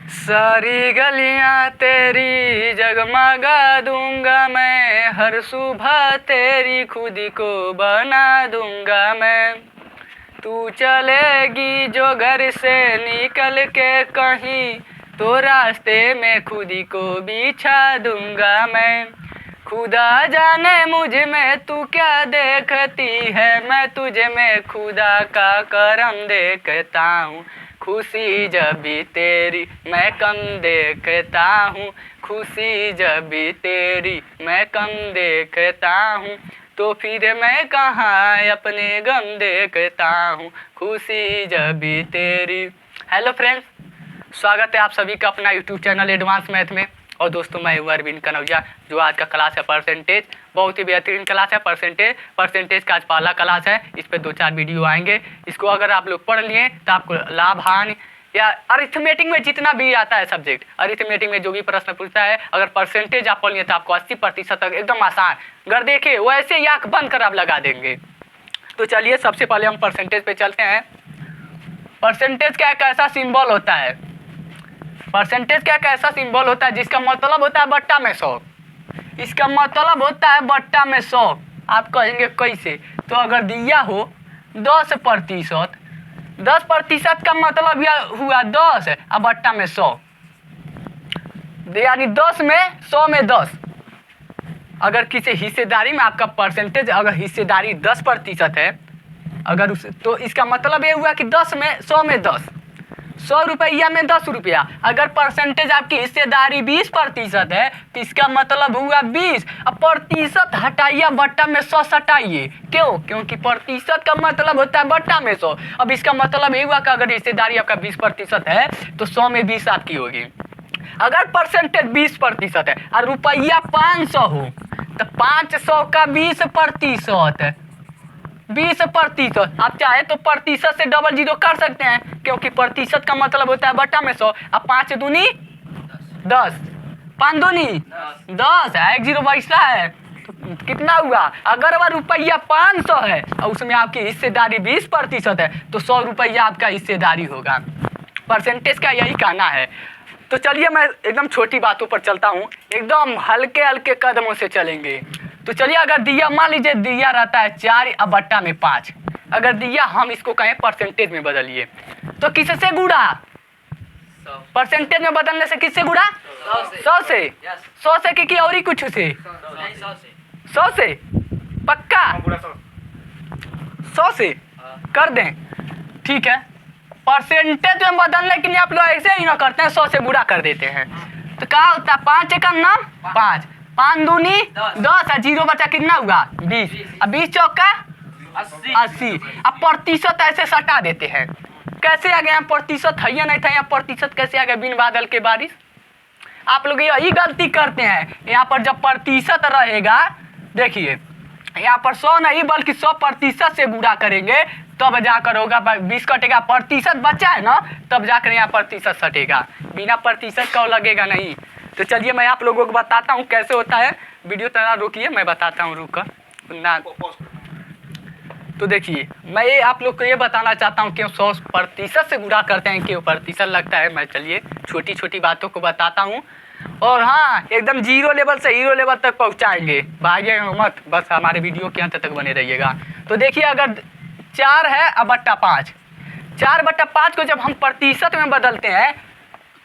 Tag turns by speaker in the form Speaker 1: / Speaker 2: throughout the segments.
Speaker 1: सारी गलियां तेरी जगमगा दूंगा मैं, हर सुबह तेरी खुद को बना दूंगा मैं। तू चलेगी जो घर से निकल के कहीं, तो रास्ते में खुद को बिछा दूंगा मैं। खुदा जाने मुझ में तू क्या देखती है, मैं तुझे में खुदा का करम देखता हूँ। खुशी जब भी तेरी मैं कम देखता हूँ, खुशी जब भी तेरी मैं कम देखता हूँ, तो फिर मैं कहाँ अपने गम देखता हूँ। खुशी जब भी तेरी। हेलो फ्रेंड्स, स्वागत है आप सभी का अपना यूट्यूब चैनल एडवांस मैथ में। और दोस्तों, मैं हूँ अरविंद कनौजिया। जो आज का क्लास है परसेंटेज, बहुत ही बेहतरीन क्लास है। परसेंटेज का आज पहला क्लास है। इस पर 2-4 वीडियो आएंगे। इसको अगर आप लोग पढ़ लिए तो आपको लाभ हानि या अरिथमेटिक में जितना भी आता है सब्जेक्ट, अरिथमेटिक में जो भी प्रश्न पूछता है, अगर परसेंटेज आप पढ़ लिए तो आपको 80% तक एकदम आसान। अगर देखे वैसे ही आँख बंद कर आप लगा देंगे। तो चलिए सबसे पहले हम परसेंटेज पे चलते हैं। परसेंटेज का एक ऐसा सिंबल होता है, परसेंटेज का एक ऐसा सिंबल होता है जिसका मतलब होता है बट्टा में 100। इसका मतलब होता है बट्टा में 100। आप कहेंगे कैसे? तो अगर दिया हो 10%, 10% का मतलब यह हुआ 10 और बट्टा में 100, यानी 10 में 100 में 10। अगर किसी हिस्सेदारी में आपका परसेंटेज, अगर हिस्सेदारी 10% है, अगर उस तो इसका मतलब ये हुआ कि 10 में 100 में 10, 100 रुपया में 10 रुपया। अगर परसेंटेज आपकी हिस्सेदारी 20% है तो इसका मतलब हुआ 20। अब प्रतिशत हटाइए, बट्टा में 100 सटाइए। क्यों? क्योंकि प्रतिशत का मतलब होता है बट्टा में 100। अब इसका मतलब ये हुआ कि अगर हिस्सेदारी आपका 20% है तो 100 में 20 आपकी होगी। अगर परसेंटेज 20% है और रुपया 500 हो तो 500 का 20%, 20%। आप चाहे तो प्रतिशत से डबल जीरो कर सकते हैं, क्योंकि प्रतिशत का मतलब होता है बट्टा में 100। अब 5 दूनी 10, 5 दूनी 10, 1 जीरो बचता है तो कितना हुआ? अगर वह रुपया 500 है और उसमें आपकी हिस्सेदारी 20% है तो 100 रुपया आपका हिस्सेदारी होगा। परसेंटेज का यही कहना है। तो चलिए मैं एकदम छोटी बातों पर चलता हूँ, एकदम हल्के हल्के कदमों से चलेंगे। तो चलिए, अगर दिया मान लीजिए दिया रहता है 4 और बट्टा में 5, अगर दिया हम इसको कहें परसेंटेज में बदलिए तो किससे गुणा? परसेंटेज में बदलने से किससे गुणा? 100 से। 100 से कि और ही कुछ से? 100 से पक्का? 100 से कर दें, ठीक है। परसेंटेज में बदलने के लिए आप लोग ऐसे ही ना करते हैं, 100 से बुरा कर देते हैं। तो क्या होता है? 5 का नाम 5, 5 दूनी 10 और जीरो बचा कितना हुआ? 20। अब 20 चौका 80। अब प्रतिशत ऐसे सटा देते हैं। कैसे आ गया प्रतिशत? है या नहीं था? यहाँ प्रतिशत कैसे आ गया बिन बादल के बारिश? आप लोग यही गलती करते हैं। यहाँ पर जब प्रतिशत रहेगा, देखिए यहाँ पर 100 नहीं बल्कि 100% से गुणा करेंगे तब जाकर होगा। 20 कटेगा, प्रतिशत बचा है ना, तब जाकर यहाँ प्रतिशत सटेगा। बिना प्रतिशत का लगेगा नहीं। तो चलिए मैं आप लोगों को बताता हूँ कैसे होता है। वीडियो तरह रोकिए, मैं बताता हूँ, रुक कर ना। तो देखिए मैं ये आप लोग को ये बताना चाहता हूँ क्यों 100% से गुणा करते हैं, क्यों प्रतिशत लगता है। मैं चलिए छोटी छोटी बातों को बताता हूँ, और हाँ एकदम जीरो लेवल से हीरो लेवल तक पहुँचाएंगे। भागिएगा मत, बस हमारे वीडियो के अंत तक बने रहिएगा। तो देखिए, अगर 4 है और बट्टा 5, 4/5 को जब हम प्रतिशत में बदलते हैं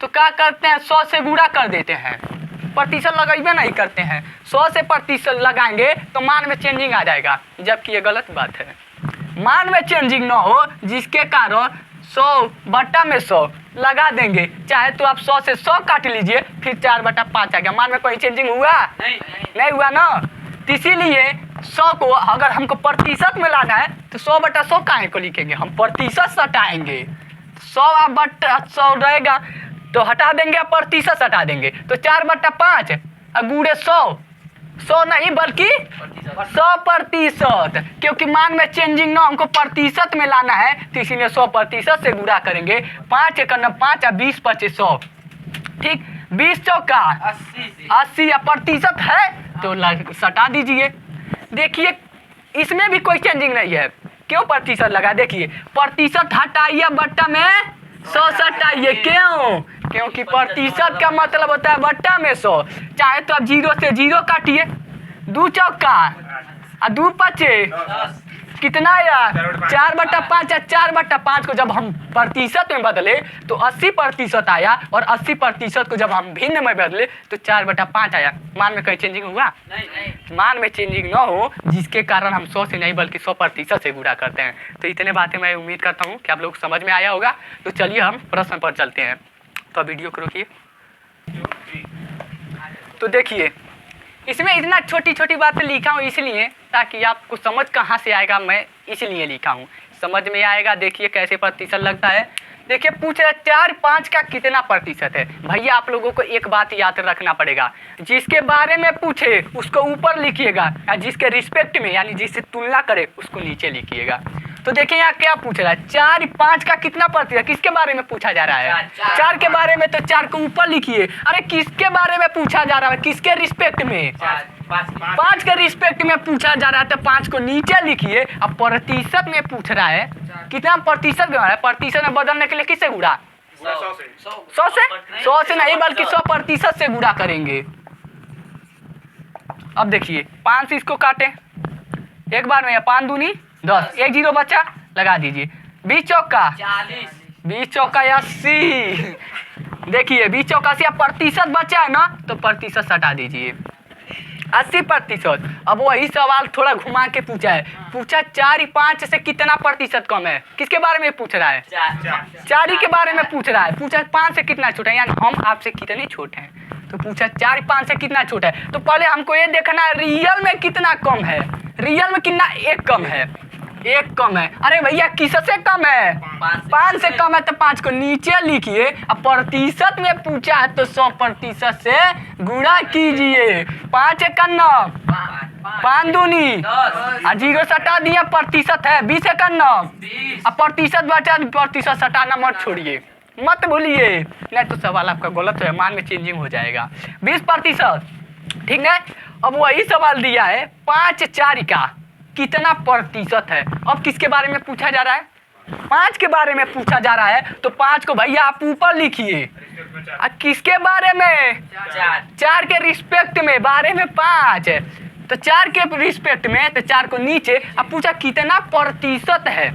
Speaker 1: तो क्या करते हैं? 100 से गुणा कर देते हैं, प्रतिशत लगाइए नहीं करते हैं। 100 से प्रतिशत लगाएंगे तो मान में चेंजिंग आ जाएगा, जबकि ये गलत बात है। मान में चेंजिंग ना हो, जिसके कारण 100 बट्टा में 100 लगा देंगे। चाहे तो आप 100 से 100 काट लीजिए, फिर 4/5 आ गया। मान में कोई चेंजिंग हुआ? नहीं हुआ ना। तो इसीलिए 100 को अगर हमको प्रतिशत में लाना है तो 100/100 काहे को लिखेंगे? हम प्रतिशत सटाएंगे। 100/100 रहेगा तो हटा देंगे, प्रतिशत हटा देंगे तो 4/5 गुणे 100, 100 नहीं बल्कि 100%, क्योंकि मान में चेंजिंग ना हमको प्रतिशत में लाना है, तो इसीलिए 100% से गुणा करेंगे। 5 × 5 और 20 × 25 100, ठीक। 20 चौका 80 या प्रतिशत है तो सटा दीजिए। देखिए इसमें भी कोई चेंजिंग नहीं है। क्यों प्रतिशत लगा? देखिए प्रतिशत हटाइए, बट्टा में 100 सटाइए। क्यों? क्योंकि प्रतिशत का मतलब होता है बट्टा में 100। चाहे तो अब 0 से 0 काटिए, 2 चौका और 2 पचे कितना यार 4/5 या 4/5 को जब हम प्रतिशत में बदले तो 80% आया, और 80% को जब हम भिन्न में बदले तो 4/5 आया। मान में कहीं चेंजिंग हुआ? नहीं। मान में चेंजिंग ना हो, जिसके कारण हम 100 से नहीं बल्कि 100% से गुणा करते हैं। तो इतने बातें मैं उम्मीद करता हूँ कि आप लोग समझ में आया होगा। तो चलिए हम प्रश्न पर चलते हैं। तो वीडियो को रोकिए। तो देखिए इसमें इतना छोटी छोटी बातें लिखा हूँ इसलिए ताकि आपको समझ कहाँ से आएगा, मैं इसलिए लिखा हूँ, समझ में आएगा। देखिए कैसे प्रतिशत लगता है। देखिए पूछ रहा है 4/5 का कितना प्रतिशत है। भैया आप लोगों को एक बात याद रखना पड़ेगा, जिसके बारे में पूछे उसको ऊपर लिखिएगा, या जिसके रिस्पेक्ट में यानी जिससे तुलना करे उसको नीचे लिखिएगा। तो देखिए यहाँ क्या पूछ रहा है, 4/5 का कितना प्रतिशत, किसके बारे में पूछा जा रहा है? 4 के बारे में, तो 4 को ऊपर लिखिए। अरे किसके बारे में पूछा जा रहा है? किसके रिस्पेक्ट में? 5 के रिस्पेक्ट में पूछा जा रहा है, तो 5 को नीचे लिखिए। अब प्रतिशत में पूछ रहा है कितना प्रतिशत में, प्रतिशत में बदलने के लिए किससे गुणा? 100 से नहीं बल्कि 100% से गुणा करेंगे। अब देखिए 5 से इसको काटे एक बार में, 5 दूनी 10, 1 0 बचा, लगा दीजिए। 20 चौका 40, 20 चौका 80। देखिए 20 चौका 80, प्रतिशत बचा है ना, तो प्रतिशत हटा दीजिए 80%। अब वही सवाल थोड़ा घुमा के पूछा है, पूछा 4/5 से कितना प्रतिशत कम है। किसके बारे में पूछ रहा है? 4 के बारे में पूछ रहा है। पूछा 5 से कितना छोटा है, यानी हम आपसे कितने छोटे हैं। तो पूछा 4/5 से कितना छोटा है, तो पहले हमको ये देखना है रियल में कितना कम है। रियल में कितना? 1 कम है, 1 कम है। अरे भैया किससे कम है? 5 से कम है, तो 5 को नीचे लिखिए। अब प्रतिशत में पूछा है तो 100% से गुणा कीजिए। 5 1 9, 5 दूनी 0 सटा दिया, प्रतिशत है 20 1 9। अब प्रतिशत बचा, प्रतिशत सटाना मत छोड़िए, मत भूलिए, नहीं तो सवाल आपका गलत है, मान में चेंजिंग हो जाएगा। 20%, ठीक है। अब वही सवाल दिया है 5/4 का कितना प्रतिशत है। अब किसके बारे में पूछा जा रहा है? 5 के बारे में पूछा जा रहा है, तो 5 को भैया आप ऊपर लिखिए। किसके बारे में? 4 के रिस्पेक्ट में, बारे में 5, तो 4 के रिस्पेक्ट में, तो 4 को नीचे। अब पूछा कितना प्रतिशत है,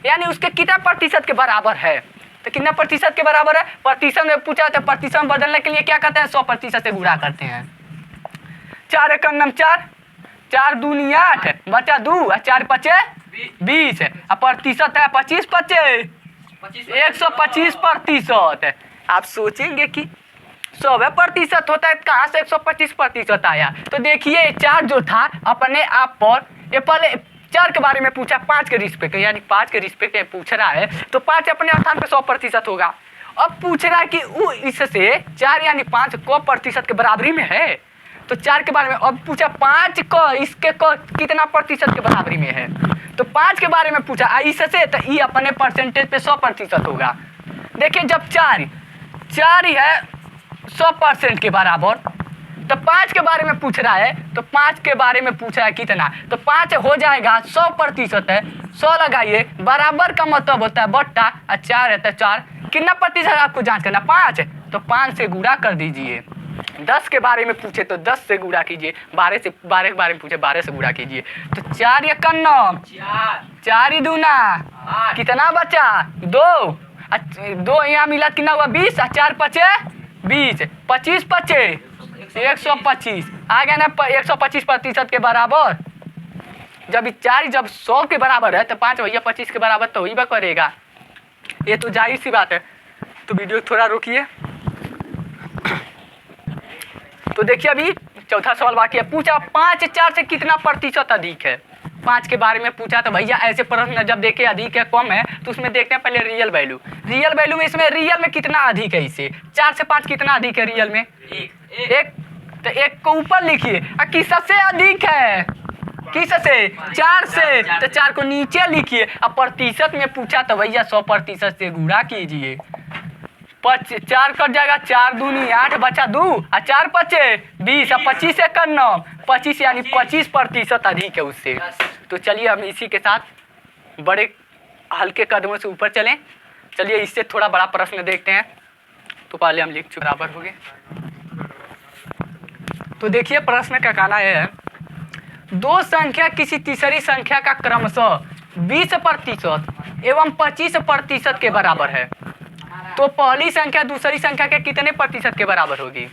Speaker 1: यानी उसके कितना प्रतिशत के बराबर है। तो कितना प्रतिशत के बराबर है? प्रतिशत में पूछा, तो प्रतिशत में बदलने के लिए क्या करते हैं? 100% से गुणा करते हैं। 4 1 9 4, 4 दूनी 8, बचा 2, 4 5 20। अब प्रतिशत है 25 25, 125%। आप सोचेंगे कि 100% होता है, कहाँ से 125% आया? तो देखिए 4 जो था अपने आप पर, ये पहले 4 के बारे में पूछा, 5 के रिस्पेक्ट यानी 5 के रिस्पेक्ट में पूछ रहा है, तो 5 अपने स्थान पे 100% होगा। अब पूछ रहा है कि वो इससे 4 यानी 5 को प्रतिशत के बराबरी में है, तो 4 के बारे में। अब पूछा 5 को इसके को कितना प्रतिशत के बराबरी में है, तो 5 के बारे में पूछा इससे, तो ये अपने परसेंटेज पे 100% होगा। देखिए जब 4 ही है 100% के बराबर, तो 5 के बारे में पूछ रहा है, तो 5 के बारे में पूछा है कितना, तो 5 हो जाएगा 100% है, 100 लगाइए, बराबर का मतलब होता है बट्टा, और 4 है तो 4, कितना प्रतिशत आपको जांच करना? 5, तो 5 से गुणा कर दीजिए। 10 के बारे में पूछे तो 10 से गुणा कीजिए, 12 के बारे में पूछे 12 से गुणा कीजिए। तो 4 1 9, 4 ही दूना कितना बचा? 2 यहाँ मिला कितना हुआ? 20, 4 5 20, 25 25 125 आ गया ना, 125% के बराबर। जब 4 जब 100 के बराबर है, तो 5 भैया 25 के बराबर तो ही करेगा, ये तो जाहिर सी बात है। तो वीडियो थोड़ा रोकिए। तो देखिए अभी चौथा सवाल बाकी है। पूछा 5/4 से कितना प्रतिशत अधिक है। 5 के बारे में पूछा, तो भैया ऐसे प्रश्न जब देखे अधिक है कम है, तो उसमें देखते हैं पहले रियल वैल्यू। रियल वैल्यू में इसमें रियल में कितना अधिक है, इसे 4 से 5 कितना अधिक है रियल में? 1, तो 1 को ऊपर लिखिए। किससे अधिक है? किससे? 4 से, तो 4 को नीचे लिखिए। अब प्रतिशत में पूछा, तो भैया 100% से गुणा कीजिए। 4 कट जाएगा, 4 दूनी 8, बचा 2, और 4 5 20, और 25 1 9, 25 यानी 25% अधिक है उससे। तो चलिए हम इसी के साथ बड़े हल्के कदमों से ऊपर चलें। चलिए इससे थोड़ा बड़ा प्रश्न देखते हैं। तो पहले हम लिख चुके बराबर हो गए। तो देखिए प्रश्न का कहना है, दो संख्या किसी तीसरी संख्या का क्रमशः 20% एवं 25% के बराबर है, तो पहली संख्या दूसरी संख्या के कितने प्रतिशत के बराबर होगी।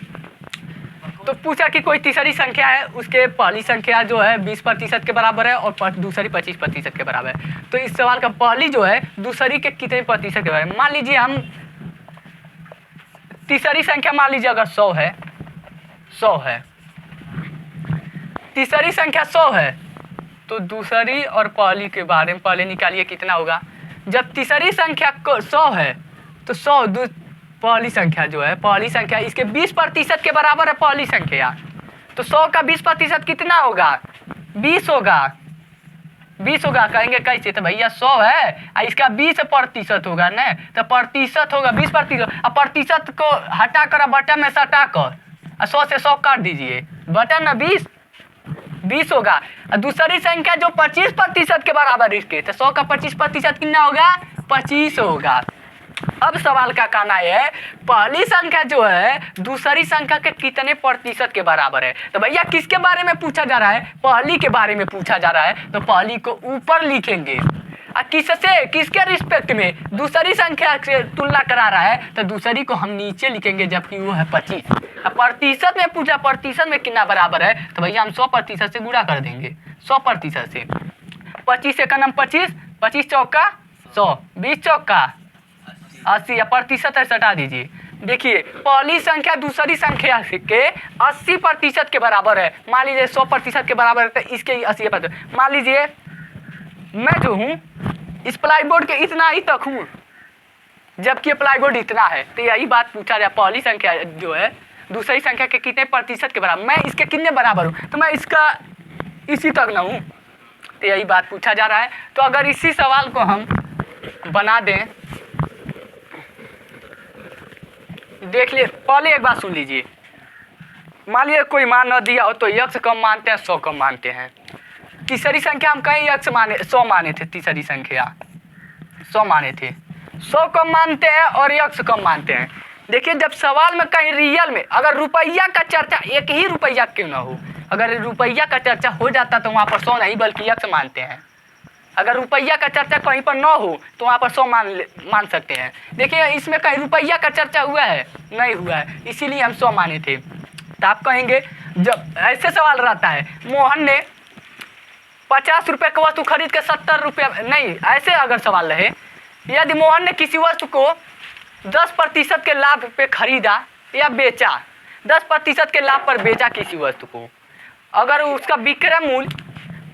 Speaker 1: तो पूछा कि कोई तीसरी संख्या है, उसके पहली संख्या जो है 20% के बराबर है और दूसरी 25% के बराबर है। तो इस सवाल का पहली जो है दूसरी के कितने प्रतिशत के बराबर है। मान लीजिए हम तीसरी संख्या मान लीजिए अगर 100 है, 100 है, तीसरी संख्या 100 है, तो दूसरी और पहली के बारे में पहले निकालिए कितना होगा। जब तीसरी संख्या 100 है तो 100 पहली संख्या जो है, पहली संख्या इसके 20% के बराबर है पहली संख्या, तो 100 का 20% कितना होगा, 20 होगा। 20 होगा, कहेंगे कैसे, तो भैया 100 है और इसका 20% होगा ना, तो प्रतिशत होगा 20%। अब प्रतिशत को हटा कर बटन में सटा कर 100 से 100 काट दीजिए, बटन ना 20 होगा। और दूसरी संख्या जो 25% के बराबर इसके, तो 100 का 25% कितना होगा, 25 होगा। अब सवाल का कहना है पहली संख्या जो है दूसरी संख्या के कितने प्रतिशत के बराबर है। तो भैया किसके बारे में पूछा जा रहा है, पहली के बारे में पूछा जा रहा है, तो पहली को ऊपर लिखेंगे और किससे, किसके रिस्पेक्ट में, दूसरी संख्या से तुलना करा रहा है, तो दूसरी को हम नीचे लिखेंगे जबकि वो है 25। अब प्रतिशत में पूछा, प्रतिशत में कितना बराबर है, तो भैया हम 100% से गुणा कर देंगे, 100% से। 25 से का नाम 25, 25 चौका 100, 20 चौका 80, या प्रतिशत है सटा दीजिए। देखिए पहली संख्या दूसरी संख्या के 80% के बराबर है। मान लीजिए 100% के बराबर है तो इसके 80%। मान लीजिए मैं जो हूँ इस प्लाईबोर्ड के इतना ही तक हूँ, जबकि प्लाईबोर्ड इतना है, तो यही बात पूछा जाए पहली संख्या जो है दूसरी संख्या के कितने प्रतिशत के बराबर, मैं इसके कितने बराबर हूँ, तो मैं इसका इसी तक ना हूँ, तो यही बात पूछा जा रहा है। तो अगर इसी सवाल को हम बना दें, देख लिए, पहले एक बात सुन लीजिए। मान लीजिए कोई मान न दिया हो तो x कम मानते हैं, 100 कम मानते हैं। तीसरी संख्या हम कहीं x माने 100 माने थे, तीसरी संख्या 100 माने थे, 100 कम मानते हैं और x कम मानते हैं। देखिए जब सवाल में कहीं रियल में अगर रुपया का चर्चा, एक ही रुपया क्यों ना हो, अगर रुपया का चर्चा हो जाता तो वहाँ पर 100 नहीं बल्कि x मानते हैं। अगर रुपया का चर्चा कहीं पर न हो तो वहाँ पर 100 मान सकते हैं। देखिए इसमें कहीं रुपया का चर्चा हुआ है, नहीं हुआ है, इसीलिए हम 100 माने थे। तो आप कहेंगे जब ऐसे सवाल रहता है, मोहन ने 50 रुपये का वस्तु खरीद के 70 रुपये, नहीं ऐसे अगर सवाल रहे, यदि मोहन ने किसी वस्तु को 10% के लाभ पे खरीदा या बेचा, 10% के लाभ पर बेचा किसी वस्तु को, अगर उसका विक्रय मूल्य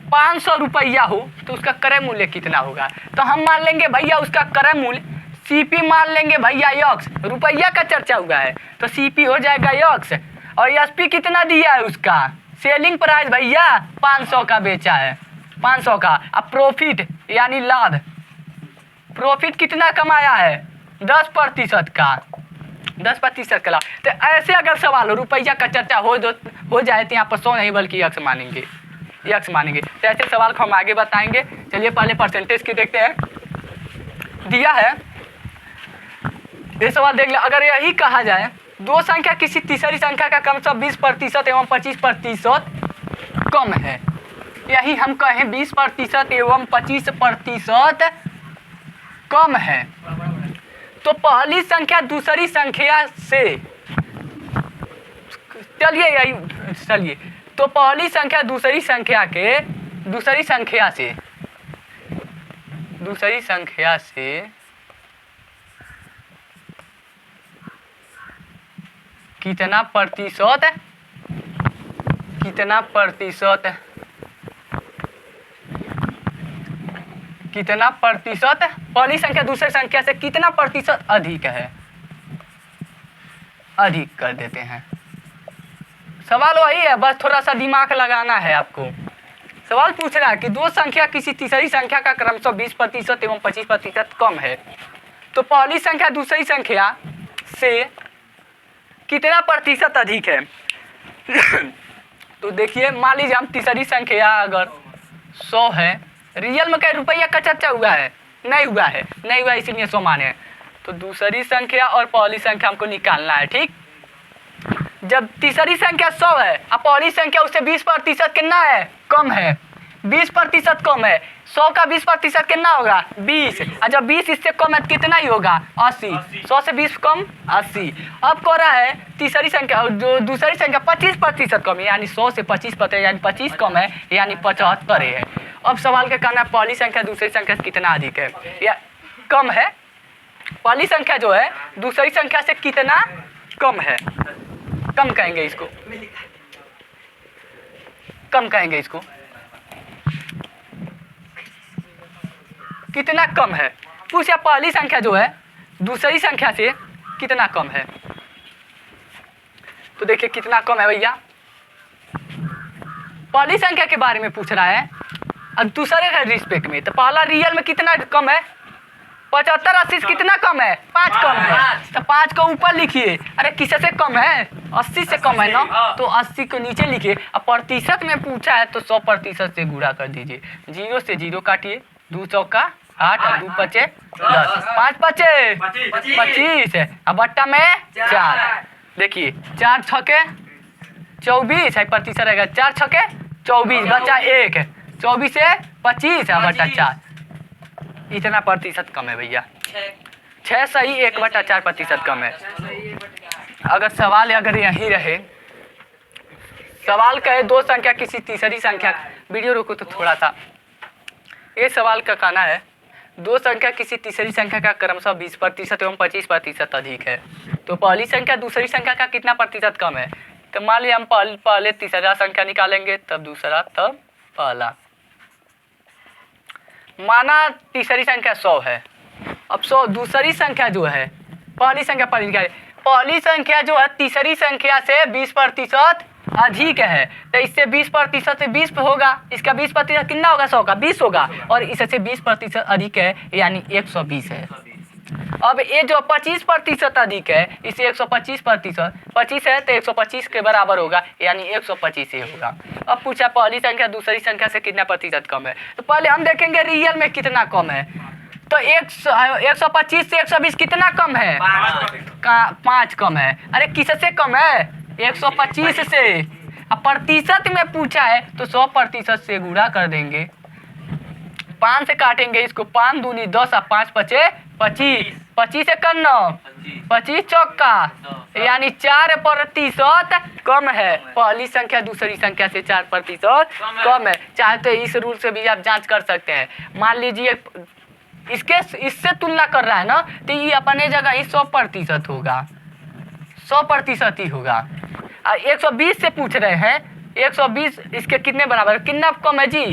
Speaker 1: 500 रुपया हो तो उसका क्रय मूल्य कितना होगा। तो हम मान लेंगे भैया उसका क्रय मूल्य CP मान लेंगे भैया x, रुपया का चर्चा हुआ है तो CP हो जाएगा x, और SP कितना दिया है उसका सेलिंग प्राइस भैया 500 का बेचा है, 500 का। अब प्रॉफिट यानी लाभ, प्रॉफिट कितना कमाया है 10% का, 10% का लाभ। तो ऐसे अगर सवाल हो रुपया का चर्चा हो जाए तो यहाँ पर 100 नहीं बल्कि x मानेंगे, x मानेंगे। तो ऐसे सवाल को हम आगे बताएंगे। चलिए पहले परसेंटेज की देखते हैं। दिया है ये सवाल देख ले, अगर यही कहा जाए दो संख्या किसी तीसरी संख्या का क्रमशः 20% एवं 25% कम है, यही हम कहें 20% एवं 25% कम है, तो पहली संख्या दूसरी संख्या से, चलिए तो पहली संख्या दूसरी संख्या से कितना प्रतिशत पहली संख्या दूसरी संख्या से कितना प्रतिशत अधिक है, अधिक कर देते हैं। सवाल वही है, बस थोड़ा सा दिमाग लगाना है आपको। सवाल पूछ रहा है कि दो संख्या किसी तीसरी संख्या का क्रमशः 20% एवं 25% कम है, तो पहली संख्या दूसरी संख्या से कितना प्रतिशत अधिक है। तो देखिए मान लीजिए हम तीसरी संख्या अगर 100 है, रियल में कहीं रुपया का चर्चा हुआ है, नहीं हुआ है, इसीलिए 100 माने हैं। तो दूसरी संख्या और पहली संख्या हमको निकालना है। ठीक, जब तीसरी संख्या 100 है और पहली संख्या उससे 20% कितना है, कम है, 20% कम है। 100 का 20% कितना होगा, 20। और जब 20 इससे कम है तो कितना ही होगा, 80। 100 से 20 कम 80। अब कह रहा है तीसरी संख्या जो दूसरी संख्या 25% कम है, यानी 100 से 25% यानी 25 कम है, यानी 75 है। अब सवाल का कहना है पहली संख्या दूसरी संख्या से कितना अधिक है या कम है। पहली संख्या जो है दूसरी संख्या से कितना कम है, कम कहेंगे इसको, कम कहेंगे इसको, कितना कम है। पूछा पहली संख्या जो है दूसरी संख्या से कितना कम है। तो देखिए कितना कम है भैया, पहली संख्या के बारे में पूछ रहा है और दूसरे के रिस्पेक्ट में। तो पहला रियल में कितना कम है, 75 80 से कितना कम है, 5 कम है। तो 5 को ऊपर लिखिए, अरे किससे कम है, 80 से कम है ना, तो 80 को नीचे लिखिए। अब प्रतिशत में पूछा है तो 100% से गुणा कर दीजिए। 0 से 0 काटिए, 2 चौका 8 और 2 पचे 10, 5 पचे 25 है। अब बट्टा में 4, देखिए 4 छके 24 है, प्रतिशत रहेगा 4 छके 24 बचा 1, 24 से 25 है बट्टा 4, इतना प्रतिशत कम है भैया। 6 सही 1/4% कम है। अगर सवाल अगर यही रहे, सवाल कहे दो संख्या किसी तीसरी संख्या, वीडियो रोको तो थोड़ा सा, ये सवाल का कहना है दो संख्या किसी तीसरी संख्या का क्रमशः 20% एवं 25% अधिक है, तो पहली संख्या दूसरी संख्या का कितना प्रतिशत कम है। तो मान लिया हम पहले तीसरा संख्या निकालेंगे, तब दूसरा, तब पहला। माना तीसरी संख्या 100 है, अब 100 दूसरी संख्या जो है पहली संख्या पर निकाले, पहली संख्या जो है तीसरी संख्या से 20% अधिक है, तो इससे 20% से 20 होगा, इसका 20% कितना होगा, 100 का 20 होगा, और इससे 20% अधिक है यानी 120 है। अब ये जो 25% अधिक है, इसे 125%, 25 है तो 125 के बराबर होगा, यानी 125 ही होगा। अब पूछा पहली संख्या दूसरी संख्या से कितना प्रतिशत कम है, तो पहले हम देखेंगे रियल में कितना कम है। तो 125 से 120 कितना कम है, 5 कम है। अरे किससे कम है, 125 से। अब प्रतिशत में पूछा है तो 100% से गुणा कर देंगे, 5 से काटेंगे इसको, 5 दूनी 10 और 5 पचे 25, 25 से करना 25 चौका, यानी 4% कम है। पहली संख्या दूसरी संख्या से 4% कम है। चाहे तो इस रूल से भी आप जांच कर सकते हैं। मान लीजिए इससे तुलना कर रहा है ना, तो ये अपने जगह ही 100% होगा, 100% ही होगा। 120 से पूछ रहे हैं, 120 इसके कितने बराबर है, कितना कम है जी,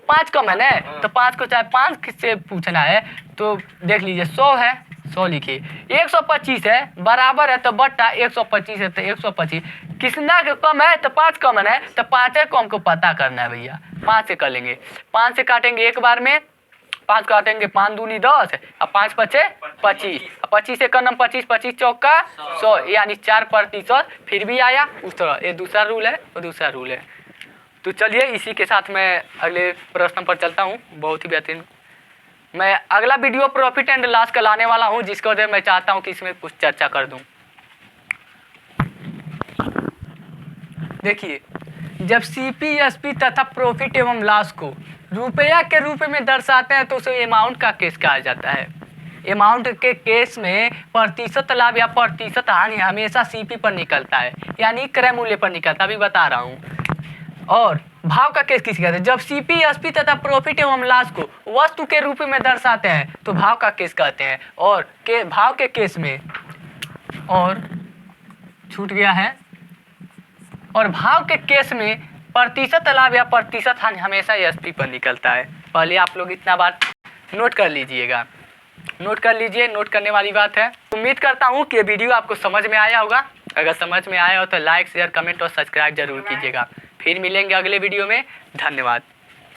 Speaker 1: 5 कम है ना, तो 5 को चाहे 5 से पूछना है तो देख लीजिए 100 है, 100 लिखिए, 125 है बराबर है तो बट्टा 125 है तो 125, कितना कम है तो 5 कम है, तो 5 को हमको पता करना है भैया। 5 से कर लेंगे, 5 से काटेंगे एक बार में, 5 काटेंगे, 5 दूनी 10 और 5 पचे 25, 25 से करना 25, 25 चौका 100, यानी 4% फिर भी आया उस तरह। ये दूसरा रूल है और दूसरा रूल है। तो चलिए इसी के साथ मैं अगले प्रश्न पर चलता हूँ। बहुत ही बेहतरीन, मैं अगला वीडियो प्रॉफिट एंड लॉस का लाने वाला हूँ, जिसको वजह मैं चाहता हूँ कि इसमें कुछ चर्चा कर दूँ। देखिए, जब सीपीएसपी तथा प्रॉफिट एवं लॉस को रुपया के रूप में दर्शाते हैं तो उसे अमाउंट का केस कहा जाता है। अमाउंट के केस में प्रतिशत लाभ या प्रतिशत हानि हमेशा सीपी पर निकलता है, यानी क्रय मूल्य पर निकलता, अभी बता रहा हूँ। और भाव का केस किसी कहते हैं, जब सीपीएसपी तथा प्रॉफिट एवं लॉस को वस्तु के रूप में दर्शाते हैं तो भाव का केस कहते हैं। और भाव के केस में, और छूट गया है, और भाव के केस में प्रतिशत लाभ या प्रतिशत हानि हमेशा एसपी पर निकलता है। पहले आप लोग इतना बात नोट कर लीजिएगा, नोट कर लीजिए, नोट करने वाली बात है। उम्मीद करता हूँ कि ये वीडियो आपको समझ में आया होगा। अगर समझ में आया हो तो लाइक शेयर कमेंट और सब्सक्राइब जरूर कीजिएगा। फिर मिलेंगे अगले वीडियो में। धन्यवाद।